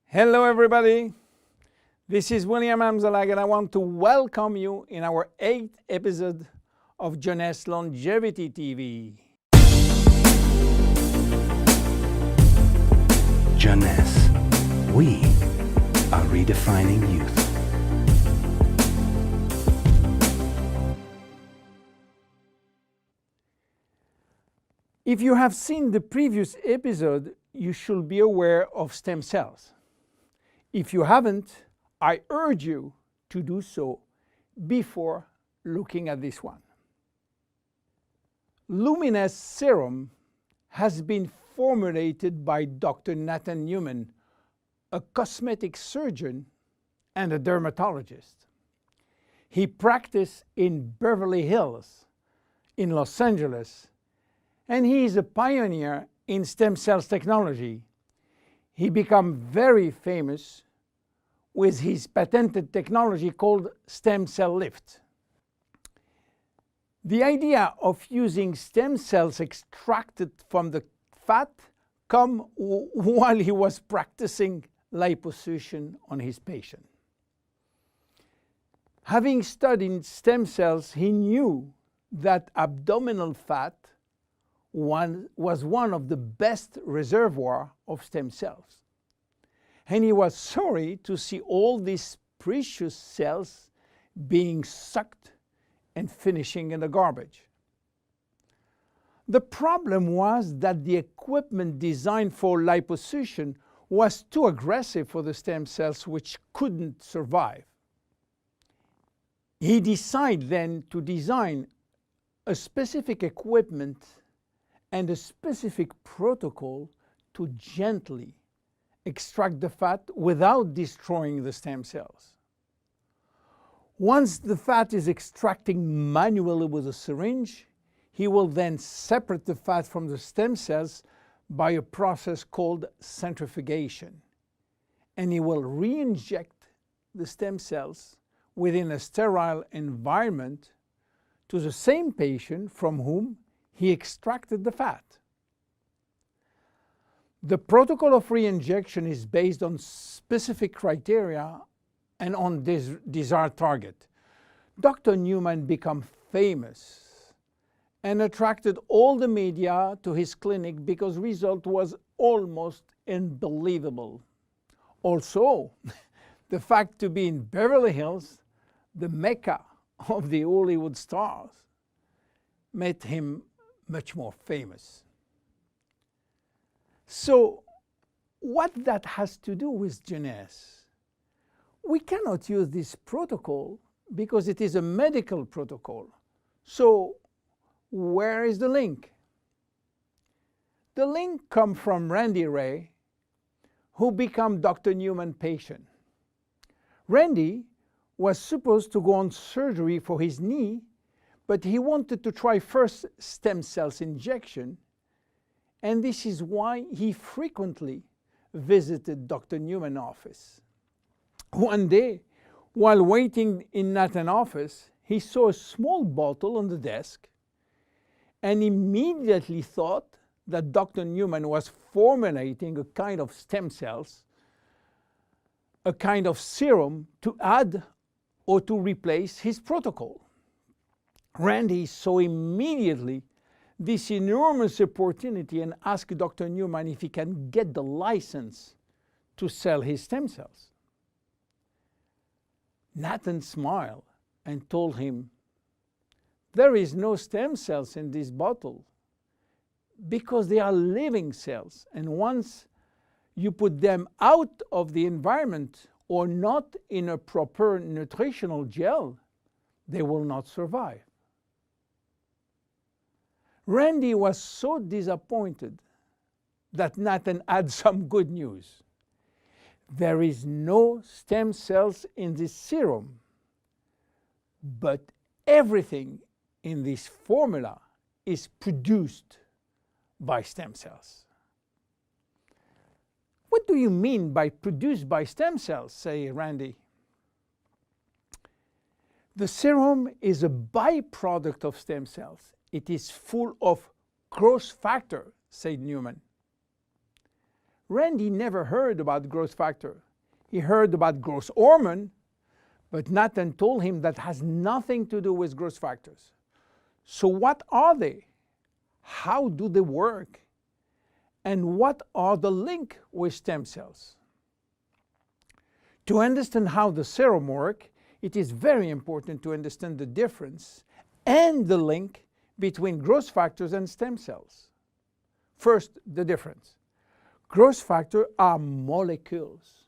Hello everybody, this is William Amzalag and I want to welcome you in our 8th episode of Jeunesse Longevity TV. Jeunesse, we are redefining youth. If you have seen the previous episode, you should be aware of stem cells. If you haven't, I urge you to do so before looking at this one. Luminesce serum has been formulated by Dr. Nathan Newman, a cosmetic surgeon and a dermatologist. He practiced in Beverly Hills, in Los Angeles, and he is a pioneer in stem cells technology. He became very famous with his patented technology called stem cell lift. The idea of using stem cells extracted from the fat came while he was practicing liposuction on his patient. Having studied stem cells, he knew that abdominal fat was one of the best reservoirs of stem cells. And he was sorry to see all these precious cells being sucked and finishing in the garbage. The problem was that the equipment designed for liposuction was too aggressive for the stem cells, which couldn't survive. He decided then to design a specific equipment and a specific protocol to gently extract the fat without destroying the stem cells. Once the fat is extracted manually with a syringe, he will then separate the fat from the stem cells by a process called centrifugation. And he will re-inject the stem cells within a sterile environment to the same patient from whom he extracted the fat. The protocol of re-injection is based on specific criteria and on this desired target. Dr. Newman became famous and attracted all the media to his clinic because result was almost unbelievable. Also, the fact to be in Beverly Hills, the mecca of the Hollywood stars, made him much more famous. So, what that has to do with Jeunesse? We cannot use this protocol because it is a medical protocol. So, where is the link? The link comes from Randy Ray, who became Dr. Newman's patient. Randy was supposed to go on surgery for his knee, but he wanted to try first stem cells injection, and this is why he frequently visited Dr. Newman's office. One day, while waiting in Nathan's office, he saw a small bottle on the desk and immediately thought that Dr. Newman was formulating a kind of stem cells, a kind of serum to add or to replace his protocol. Randy saw immediately this enormous opportunity and asked Dr. Newman if he can get the license to sell his stem cells. Nathan smiled and told him, "There is no stem cells in this bottle because they are living cells, and once you put them out of the environment or not in a proper nutritional gel, they will not survive." Randy was so disappointed that Nathan had some good news. There is no stem cells in this serum, but everything in this formula is produced by stem cells. What do you mean by produced by stem cells, say Randy? The serum is a byproduct of stem cells. It is full of growth factor, said Newman. Randy never heard about growth factor. He heard about growth hormone, but Nathan told him that has nothing to do with growth factors. So what are they? How do they work? And what are the link with stem cells? To understand how the serum works, it is very important to understand the difference and the link between growth factors and stem cells. First, the difference. Growth factors are molecules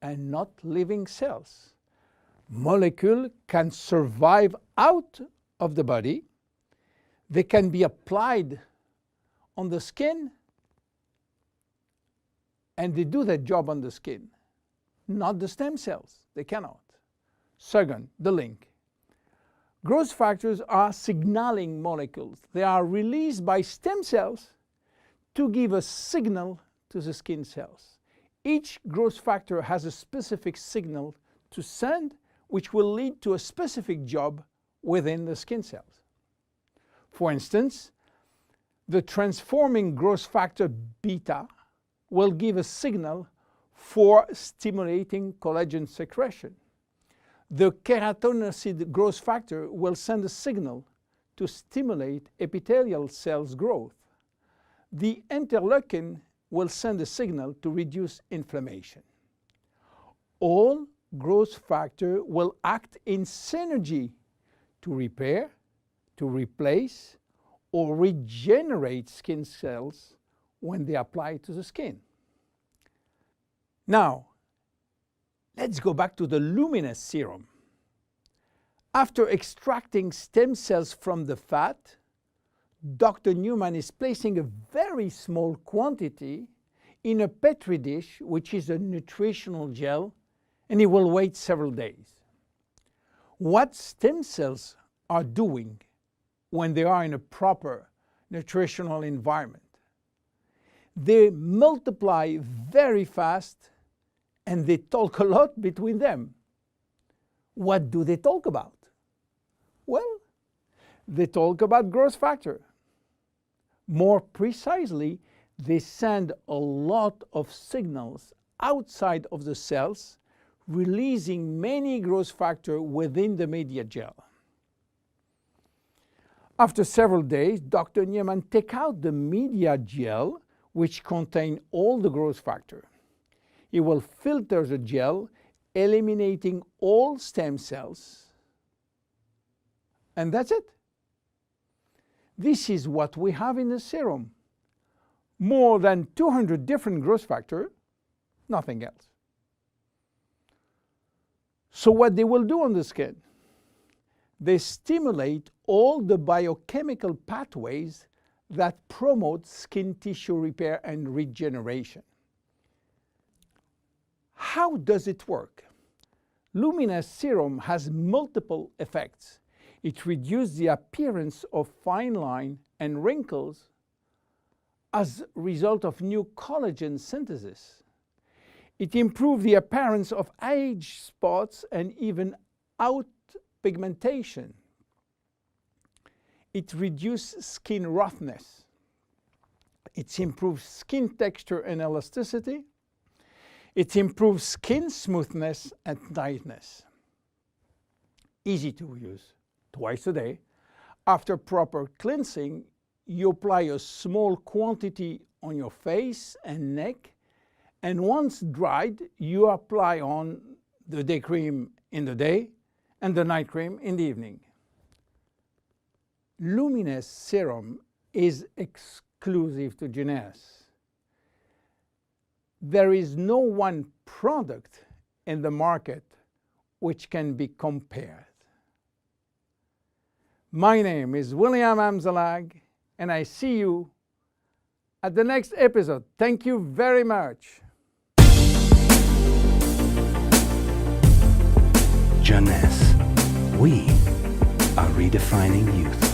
and not living cells. Molecules can survive out of the body. They can be applied on the skin, and they do their job on the skin. Not the stem cells. They cannot. Second, the link. Growth factors are signaling molecules. They are released by stem cells to give a signal to the skin cells. Each growth factor has a specific signal to send, which will lead to a specific job within the skin cells. For instance, the transforming growth factor beta will give a signal for stimulating collagen secretion. The keratinocyte growth factor will send a signal to stimulate epithelial cells growth. The interleukin will send a signal to reduce inflammation. All growth factors will act in synergy to repair, to replace, or regenerate skin cells when they apply to the skin. Now, let's go back to the Luminesce serum. After extracting stem cells from the fat, Dr. Newman is placing a very small quantity in a Petri dish, which is a nutritional gel, and he will wait several days. What stem cells are doing when they are in a proper nutritional environment? They multiply very fast and they talk a lot between them. What do they talk about? Well, they talk about growth factor. More precisely, they send a lot of signals outside of the cells, releasing many growth factors within the media gel. After several days, Dr. Newman takes out the media gel, which contains all the growth factor. He will filter the gel, eliminating all stem cells, and that's it. This is what we have in the serum. More than 200 different growth factors, nothing else. So what they will do on the skin? They stimulate all the biochemical pathways that promote skin tissue repair and regeneration. How does it work? Luminesce serum has multiple effects. It reduces the appearance of fine lines and wrinkles as a result of new collagen synthesis. It improves the appearance of age spots and even out pigmentation. It reduces skin roughness. It improves skin texture and elasticity. It improves skin smoothness and tightness. Easy to use. Twice a day. After proper cleansing, you apply a small quantity on your face and neck, and once dried, you apply on the day cream in the day and the night cream in the evening. Luminesce serum is exclusive to Jeunesse. There is no one product in the market which can be compared. My name is William Amzalag, and I see you at the next episode. Thank you very much. Jeunesse, we are redefining youth.